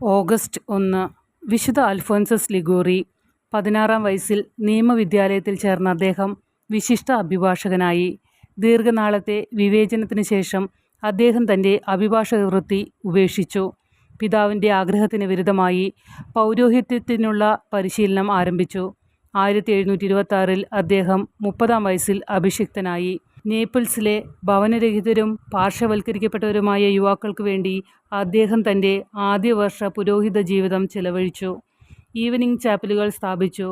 August 1 വിശുദ്ധ Alphonsus Ligori. 16-ാം വയസ്സിൽ നിയമവിദ്യാലയത്തിൽ ചേർന്ന അദ്ദേഹം വിശിഷ്ട അഭിഭാഷകനായി. ദീർഘനാളത്തെ വിവേചനത്തിന് ശേഷം അദ്ദേഹം തൻ്റെ അഭിഭാഷക വൃത്തി ഉപേക്ഷിച്ചു. പിതാവിൻ്റെ ആഗ്രഹത്തിന് വിരുദ്ധമായി പൗരോഹിത്യത്തിനുള്ള പരിശീലനം ആരംഭിച്ചു. 1726-ൽ അദ്ദേഹം 30-ാം വയസ്സിൽ അഭിഷിക്തനായി. നേപ്പിൾസിലെ ഭവനരഹിതരും പാർശ്വവൽക്കരിക്കപ്പെട്ടവരുമായ യുവാക്കൾക്ക് വേണ്ടി അദ്ദേഹം തൻ്റെ ആദ്യവർഷ പുരോഹിത ജീവിതം ചെലവഴിച്ചു. ഈവനിംഗ് ചാപ്പലുകൾ സ്ഥാപിച്ചു.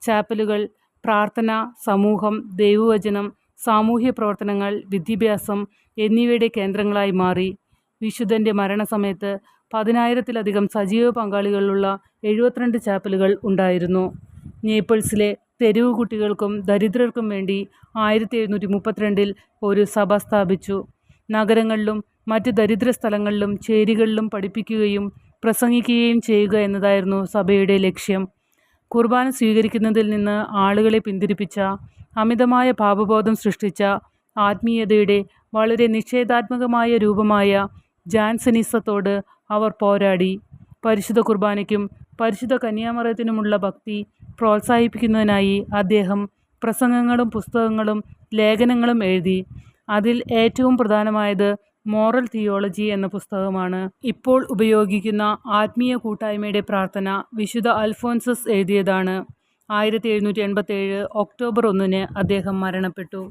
ചാപ്പലുകൾ പ്രാർത്ഥന, സമൂഹം, ദൈവവചനം, സാമൂഹ്യ പ്രവർത്തനങ്ങൾ, വിദ്യാഭ്യാസം എന്നിവയുടെ കേന്ദ്രങ്ങളായി മാറി. വിശുദ്ധൻ്റെ മരണസമയത്ത് 10,000-ത്തിലധികം സജീവ പങ്കാളികളുള്ള 72 ചാപ്പലുകൾ ഉണ്ടായിരുന്നു. നേപ്പിൾസിലെ തെരുവ് കുട്ടികൾക്കും ദരിദ്രർക്കും വേണ്ടി 1732-ൽ ഒരു സഭ സ്ഥാപിച്ചു. നഗരങ്ങളിലും മറ്റ് ദരിദ്ര സ്ഥലങ്ങളിലും ചേരികളിലും പഠിപ്പിക്കുകയും പ്രസംഗിക്കുകയും ചെയ്യുക എന്നതായിരുന്നു സഭയുടെ ലക്ഷ്യം. കുർബാന സ്വീകരിക്കുന്നതിൽ നിന്ന് ആളുകളെ പിന്തിരിപ്പിച്ച, അമിതമായ പാപബോധം സൃഷ്ടിച്ച ആത്മീയതയുടെ വളരെ നിഷേധാത്മകമായ രൂപമായ ജാൻസനിസത്തോട് അവർ പോരാടി. പരിശുദ്ധ കുർബാനയ്ക്കും പരിശുദ്ധ കന്യാമറിയത്തിനുമുള്ള ഭക്തി പ്രോത്സാഹിപ്പിക്കുന്നതിനായി അദ്ദേഹം പ്രസംഗങ്ങളും പുസ്തകങ്ങളും ലേഖനങ്ങളും എഴുതി. അതിൽ ഏറ്റവും പ്രധാനമായത് മോറൽ തിയോളജി എന്ന പുസ്തകമാണ്. ഇപ്പോൾ ഉപയോഗിക്കുന്ന ആത്മീയ കൂട്ടായ്മയുടെ പ്രാർത്ഥന വിശുദ്ധ അൽഫോൻസസ് എഴുതിയതാണ്. 1787 ഒക്ടോബർ 1 അദ്ദേഹം മരണപ്പെട്ടു.